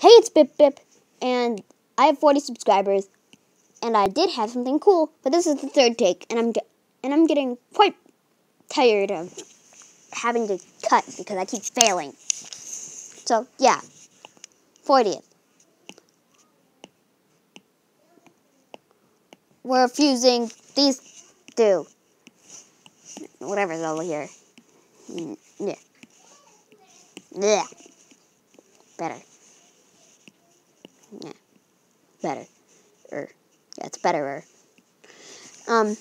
Hey, it's Bip Bip, and I have 40 subscribers, and I did have something cool, but this is the third take, and I'm getting quite tired of having to cut because I keep failing. So yeah, 40th. We're fusing these two. Whatever's over here. Yeah. Yeah. Better. Yeah. Better. Yeah, it's betterer. Yeah.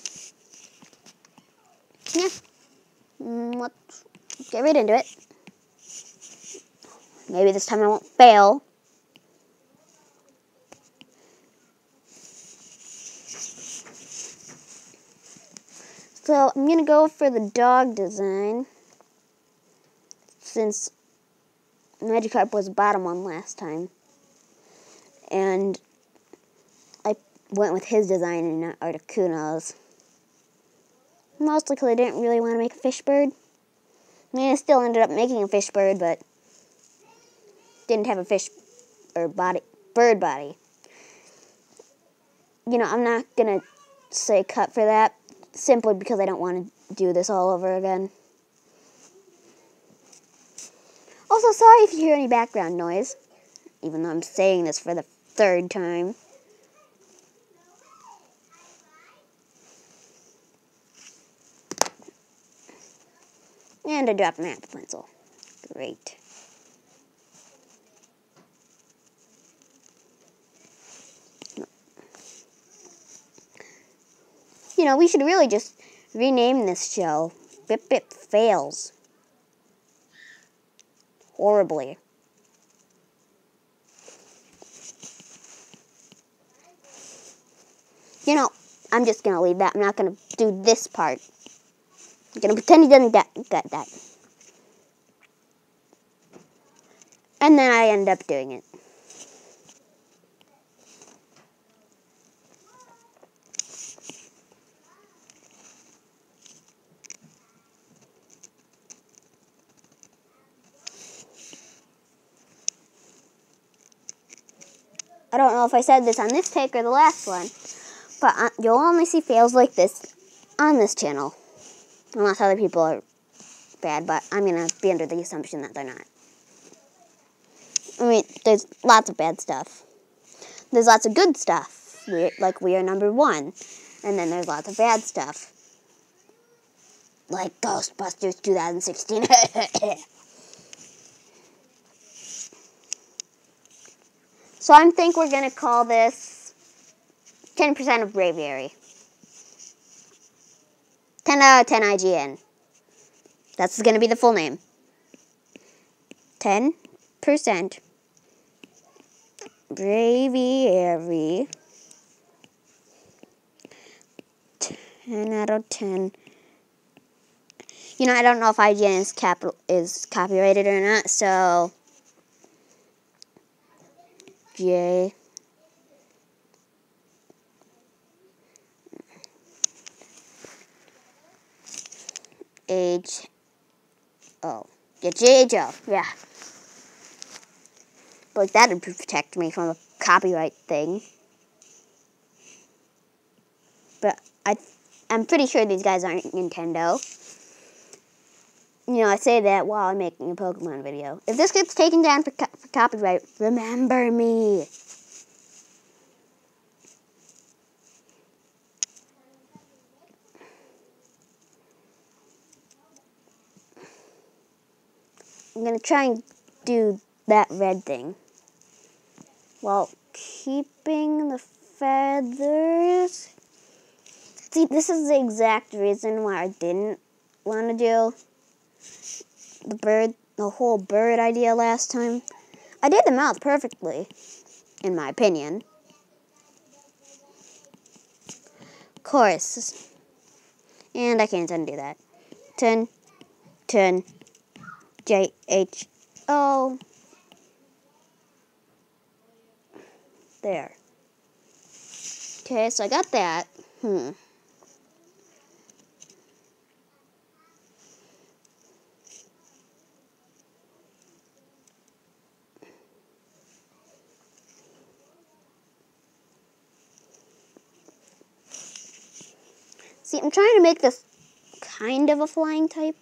Let's get right into it. Maybe this time I won't fail. So I'm gonna go for the dog design, since Magikarp was the bottom one last time, and I went with his design and not Articuno's. Mostly because I didn't really want to make a fish bird. I mean, I still ended up making a fish bird, but didn't have a fish or bird body. You know, I'm not gonna say cut for that, simply because I don't want to do this all over again. Also, sorry if you hear any background noise, even though I'm saying this for the third time. And I dropped my Apple Pencil. Great. You know, we should really just rename this show Bip Bip Fails. Horribly. You know, I'm just going to leave that. I'm not going to do this part. I'm going to pretend he doesn't get that. And then I end up doing it. I don't know if I said this on this take or the last one, but you'll only see fails like this on this channel. Unless other people are bad, but I'm going to be under the assumption that they're not. I mean, there's lots of bad stuff. There's lots of good stuff, like we are number 1. And then there's lots of bad stuff, like Ghostbusters 2016. So I think we're going to call this 10% of Braviary. 10 out of 10 IGN. That's going to be the full name. 10% Braviary. 10 out of 10. You know, I don't know if IGN is copyrighted or not, so J H O. Yeah, JHO. Yeah. But like, that would protect me from a copyright thing. But I'm pretty sure these guys aren't Nintendo. You know, I say that while I'm making a Pokemon video. If this gets taken down for copyright, remember me. I'm going to try and do that red thing while keeping the feathers. See, this is the exact reason why I didn't want to do the whole bird idea last time. I did the mouth perfectly, in my opinion. Of course. And I can't undo that. 10, JHO. There. Okay, so I got that. See, I'm trying to make this kind of a flying type,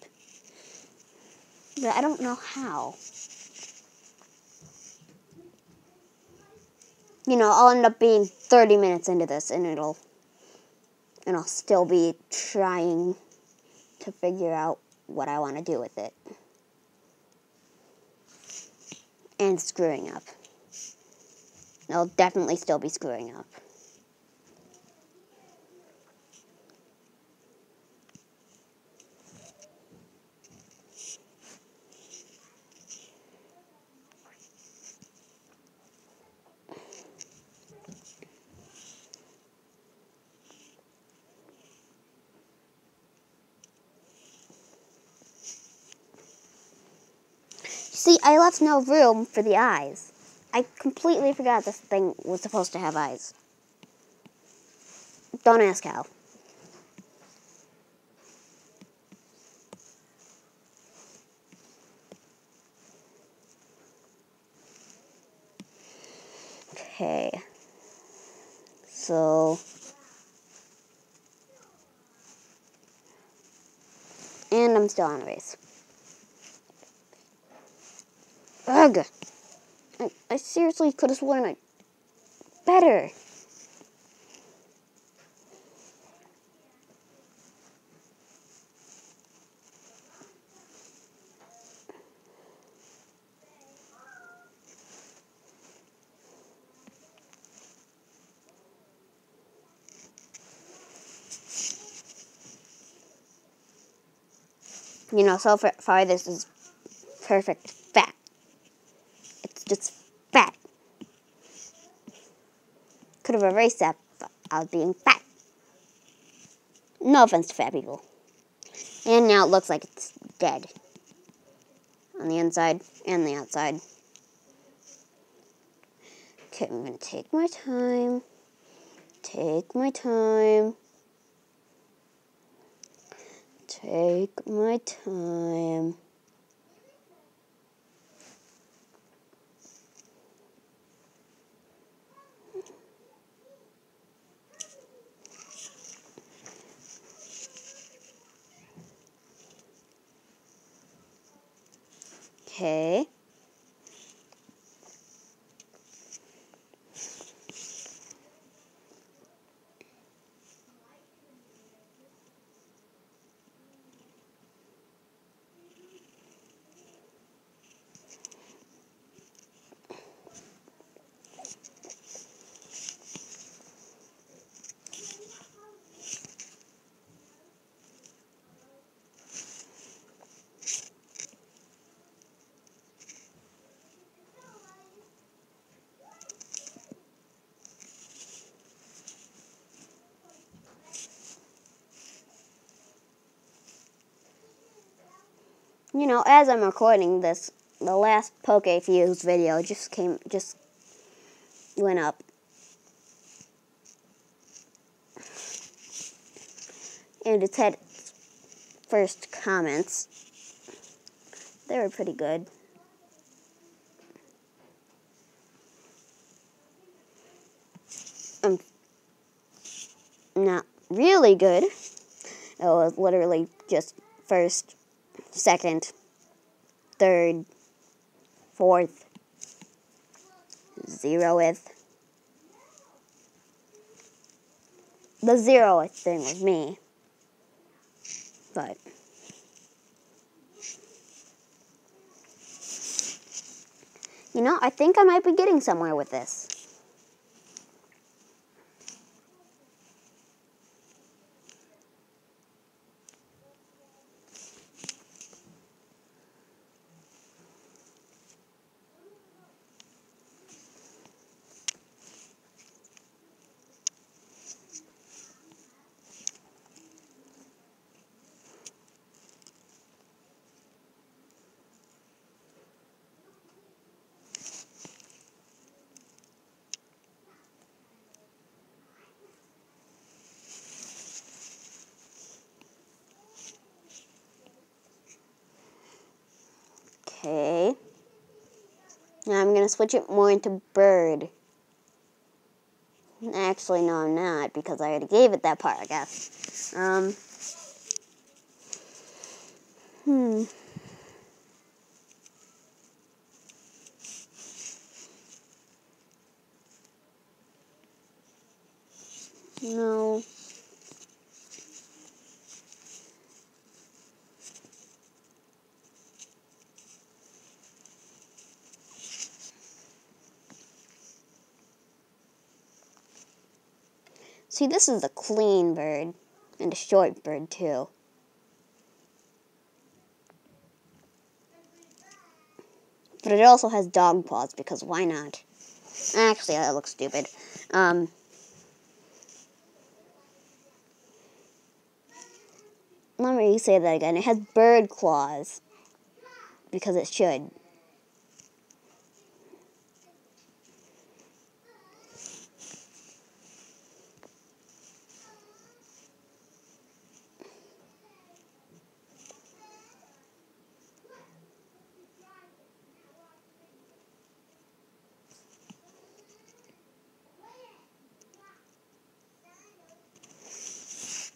but I don't know how. You know, I'll end up being 30 minutes into this, and I'll still be trying to figure out what I want to do with it. And screwing up. I'll definitely still be screwing up. See, I left no room for the eyes. I completely forgot this thing was supposed to have eyes. Don't ask how. Okay. So... and I'm still on a race. Ugh! I seriously could have sworn I... better! You know, so far this is perfect fat. It's just fat. Could have erased that out being fat. No offense to fat people. And now it looks like it's dead. On the inside and the outside. Okay, I'm going to take my time. Take my time. Take my time. Okay. You know, as I'm recording this, the last PokeFuse video just went up. And it's had its first comments. They were pretty good. Not really good. It was literally just first, second, third, fourth, 0th. The 0th thing was me. But you know, I think I might be getting somewhere with this. Okay. Now I'm going to switch it more into bird. Actually, no, I'm not, because I already gave it that part, I guess. No. See, this is a clean bird, and a short bird, too. But it also has dog paws, because why not? Actually, that looks stupid. Let me say that again. It has bird claws, because it should.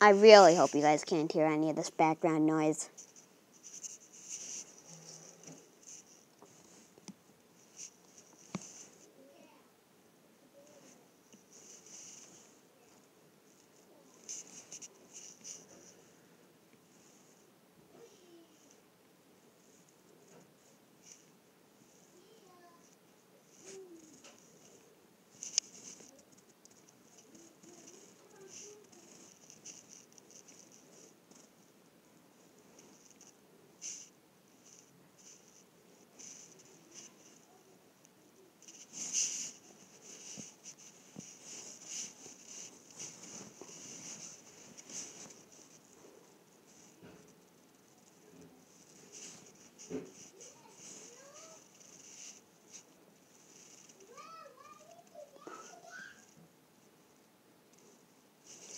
I really hope you guys can't hear any of this background noise.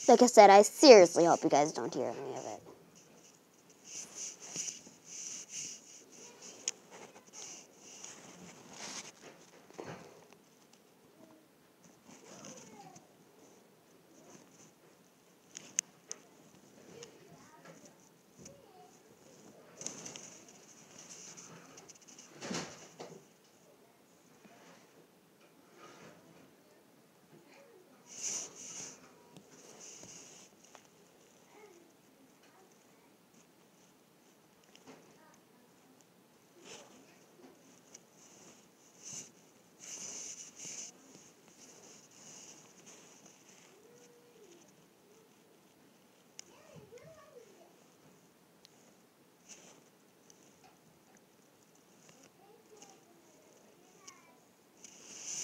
Like I said, I seriously hope you guys don't hear any of it.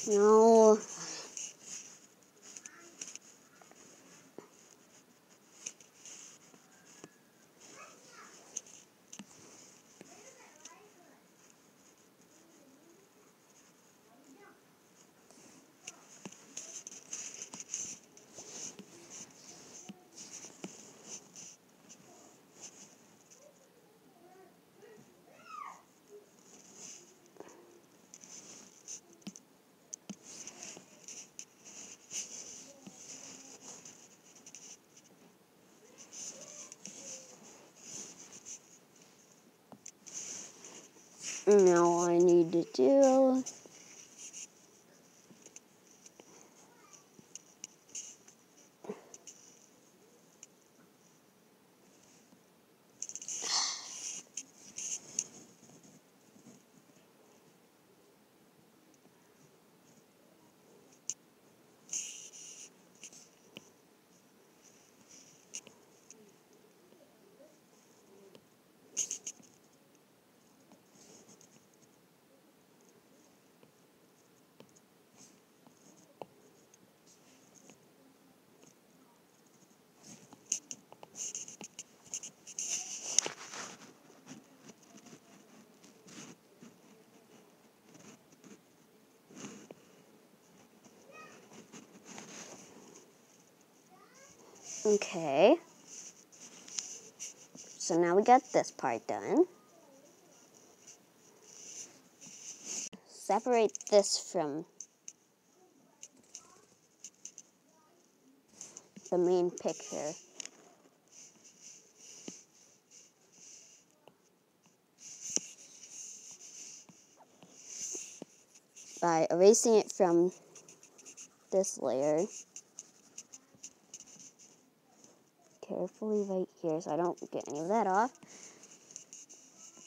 No. Now all I need to do okay. So now we got this part done. Separate this from the main picture. By erasing it from this layer. Carefully right here so I don't get any of that off.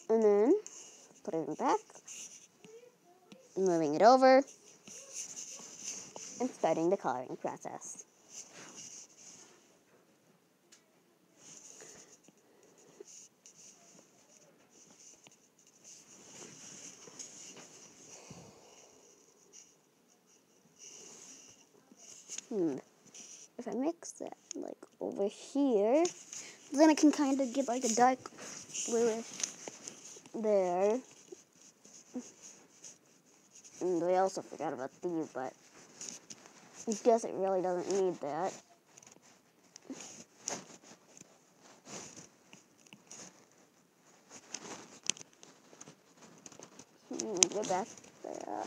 And then put it back. Moving it over. And starting the coloring process. If I mix that like over here, then I can kind of get like a dark bluish there. And we also forgot about these, but I guess it really doesn't need that. Get back there.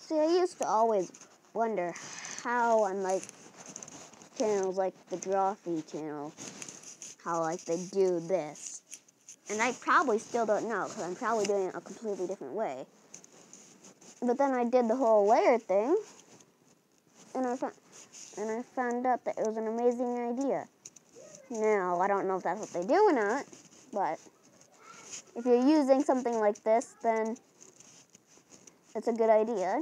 See, I used to always wonder how on like channels like the Draw Feed channel, how like they do this. And I probably still don't know because I'm probably doing it a completely different way. But then I did the whole layer thing, and I found out that it was an amazing idea. Now, I don't know if that's what they do or not, but if you're using something like this, then it's a good idea.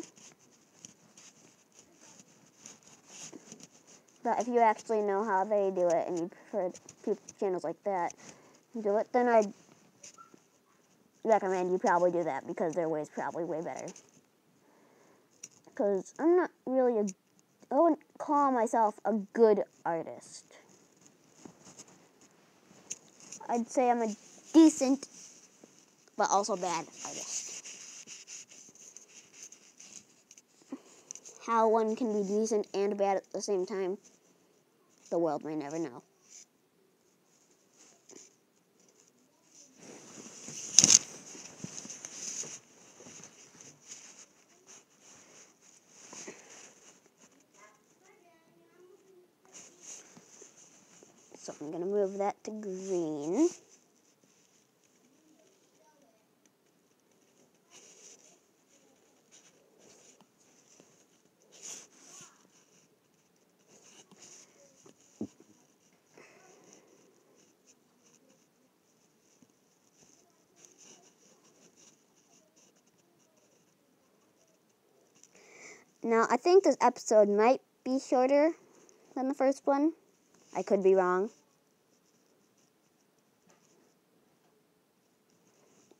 But if you actually know how they do it and you prefer channels like that do it, then I'd recommend you probably do that because their way is probably way better. Because I'm not really I wouldn't call myself a good artist. I'd say I'm a decent, but also bad artist. How one can be decent and bad at the same time, the world may never know. So I'm going to move that to green. Now, I think this episode might be shorter than the first one. I could be wrong.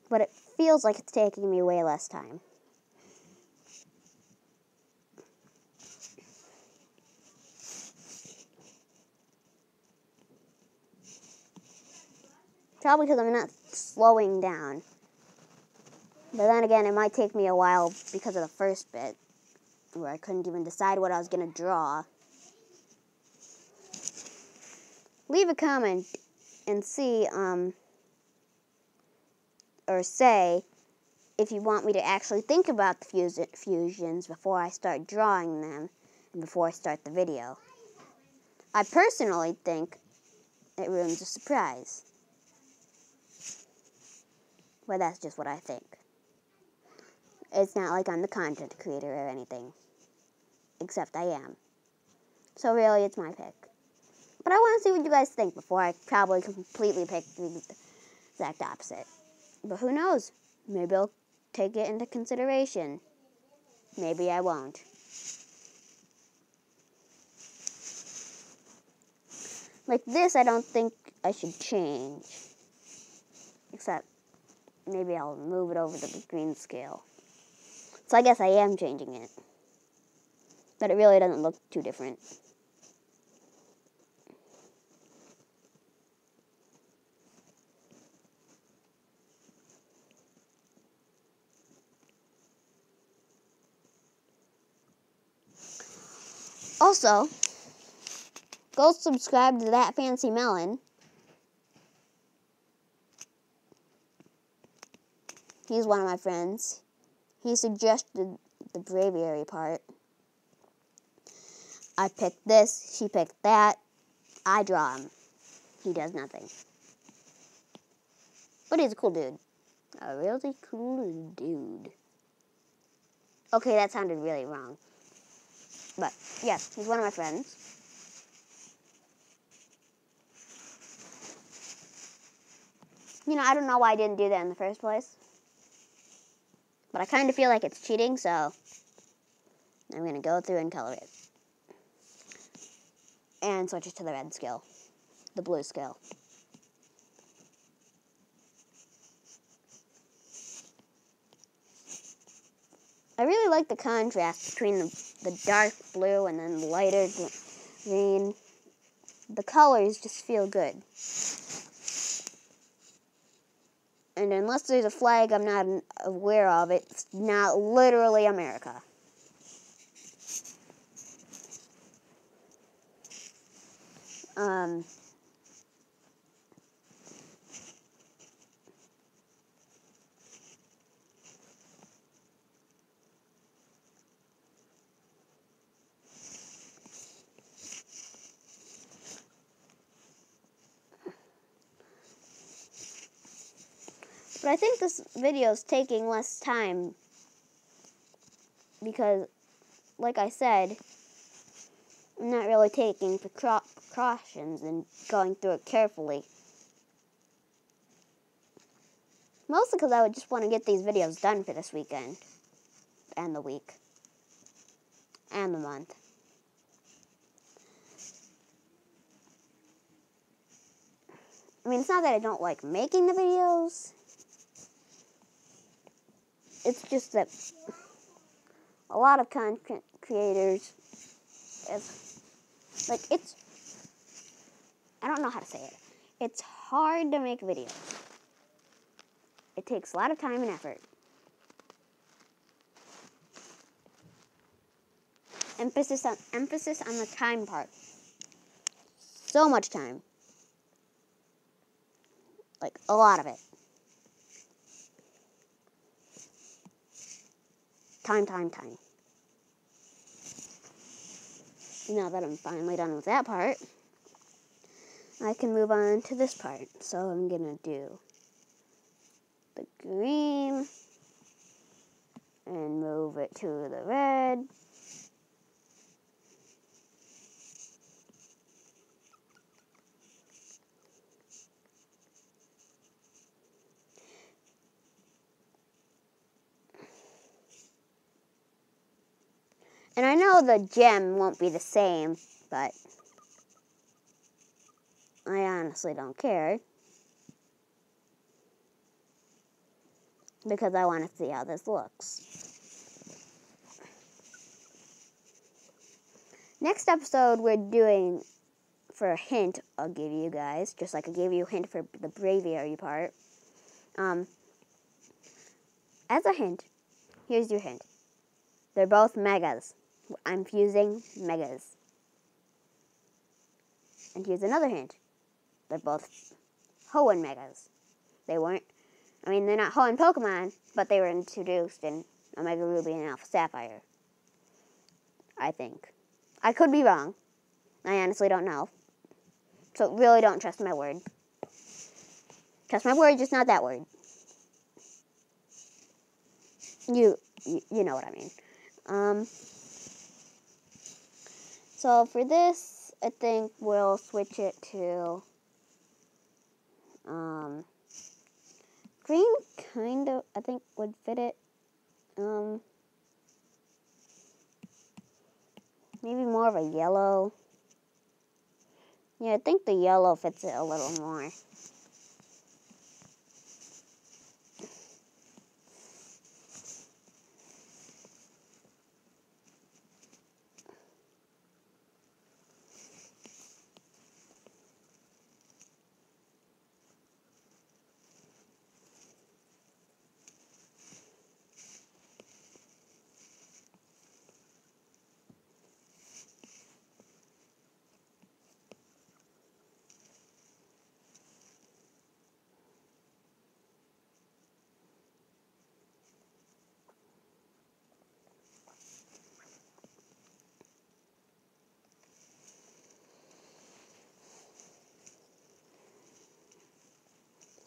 But it feels like it's taking me way less time. Probably because I'm not slowing down. But then again, it might take me a while because of the first bit, where I couldn't even decide what I was going to draw. Leave a comment and see, or say, if you want me to actually think about the fusions before I start drawing them and before I start the video. I personally think it ruins a surprise. But that's just what I think. It's not like I'm the content creator or anything. Except I am. So really, it's my pick. But I want to see what you guys think before I probably completely pick the exact opposite. But who knows? Maybe I'll take it into consideration. Maybe I won't. Like this, I don't think I should change. Except maybe I'll move it over to the green scale. So I guess I am changing it. But it really doesn't look too different. Also, go subscribe to That Fancy Melon He's one of my friends. He suggested the braviary part. I picked this, she picked that. I draw him. He does nothing. But he's a cool dude. A really cool dude. Okay, that sounded really wrong. But, yes, he's one of my friends. You know, I don't know why I didn't do that in the first place. But I kind of feel like it's cheating, so I'm going to go through and color it. And switch it to the red scale. The blue scale. I really like the contrast between the dark blue and then the lighter green. The colors just feel good. And unless there's a flag I'm not aware of, it's not literally America. But I think this video is taking less time because, like I said, I'm not really taking precautions and going through it carefully. Mostly because I would just want to get these videos done for this weekend. And the week. And the month. I mean, it's not that I don't like making the videos. It's just that a lot of content creators, I don't know how to say it. It's hard to make videos. It takes a lot of time and effort. Emphasis on the time part. So much time. Like, a lot of it. Time. Now that I'm finally done with that part, I can move on to this part. So I'm going to do the green and move it to the red. And I know the gem won't be the same, but I honestly don't care. Because I want to see how this looks. Next episode, we're doing, for a hint, I'll give you guys, just like I gave you a hint for the braviary part. As a hint, here's your hint. They're both megas. I'm fusing megas. And here's another hint. They're both Hoenn megas. They're not Hoenn Pokemon, but they were introduced in Omega Ruby and Alpha Sapphire. I think. I could be wrong. I honestly don't know. So really don't trust my word. Trust my word, just not that word. You know what I mean. So for this, I think we'll switch it to green kind of, I think, would fit it. Maybe more of a yellow. Yeah, I think the yellow fits it a little more.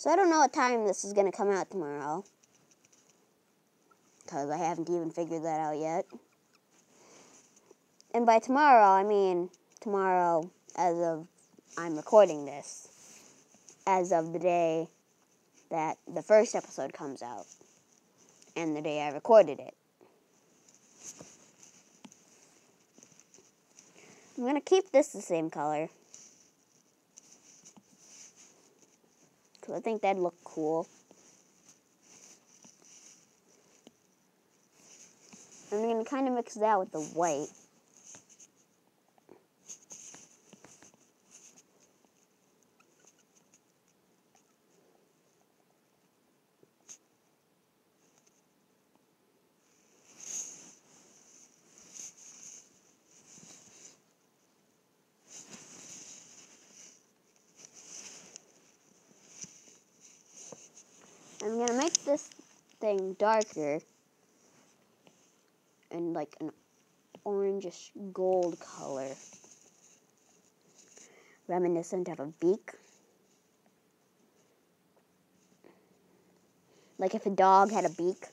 So I don't know what time this is going to come out tomorrow, because I haven't even figured that out yet. And by tomorrow, I mean tomorrow as of I'm recording this, as of the day that the first episode comes out, and the day I recorded it. I'm going to keep this the same color, because I think that'd look cool. I'm going to kind of mix that with the white. I'm going to make this thing darker and like an orangish gold color, reminiscent of a beak. Like if a dog had a beak,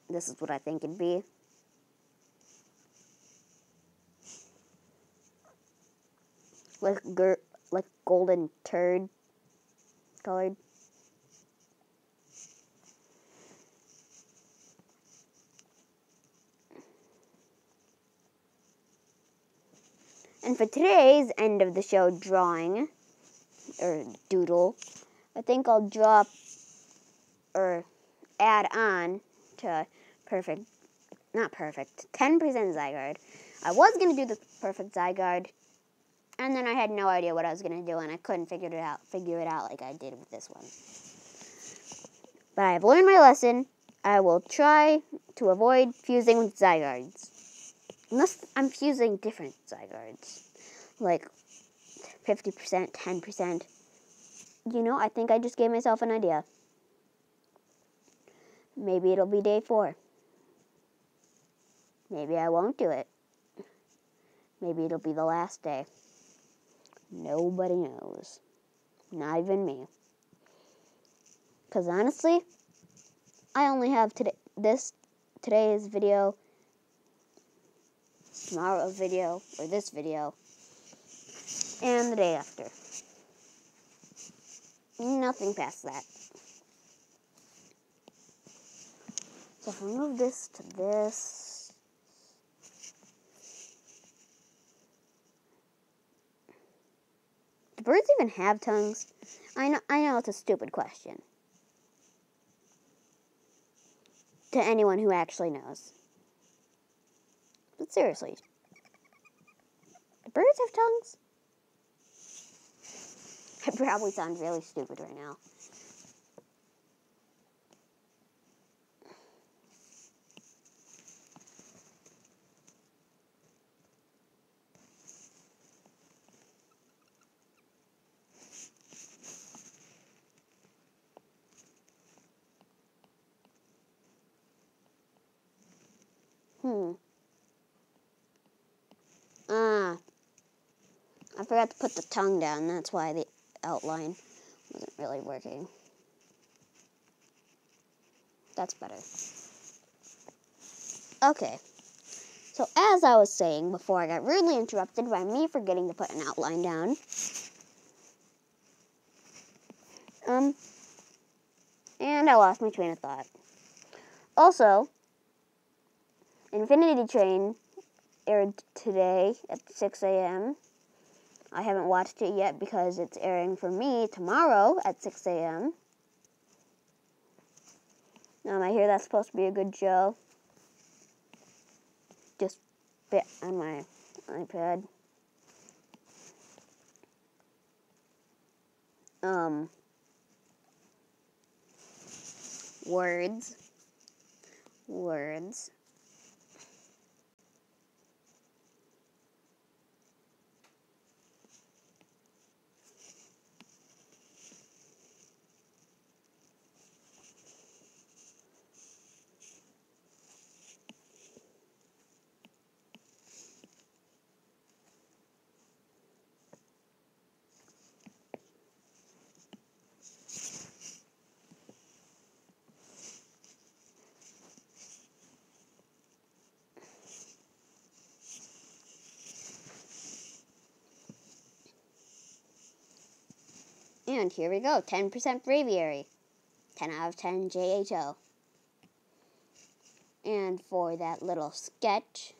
this is what I think it'd be. Like golden turd colored. And for today's end of the show drawing, or doodle, I think I'll draw, or add on to 10% Zygarde. I was going to do the perfect Zygarde, and then I had no idea what I was going to do, and I couldn't figure it out like I did with this one. But I have learned my lesson. I will try to avoid fusing with Zygardes. Unless I'm fusing different Zygardes. Like 50%, 10%. You know, I think I just gave myself an idea. Maybe it'll be day 4. Maybe I won't do it. Maybe it'll be the last day. Nobody knows. Not even me. Because honestly, I only have today's video, tomorrow's video, or this video, and the day after. Nothing past that. So if I move this to this, do birds even have tongues? I know it's a stupid question. To anyone who actually knows. But seriously, do birds have tongues? I probably sound really stupid right now. I forgot to put the tongue down. That's why the outline wasn't really working. That's better. Okay. So as I was saying before I got rudely interrupted by me forgetting to put an outline down. And I lost my train of thought. Also, Infinity Train aired today at 6 a.m. I haven't watched it yet because it's airing for me tomorrow at 6 a.m. I hear that's supposed to be a good show. Just bit on my iPad. Words. And here we go, 10% Braviary. 10 out of 10 JHO. And for that little sketch,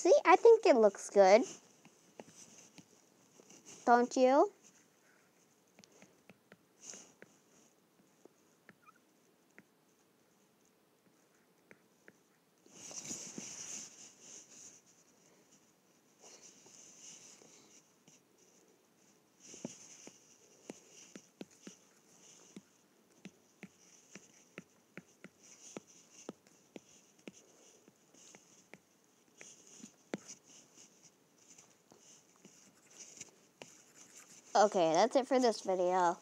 see, I think it looks good. Don't you? Okay, that's it for this video.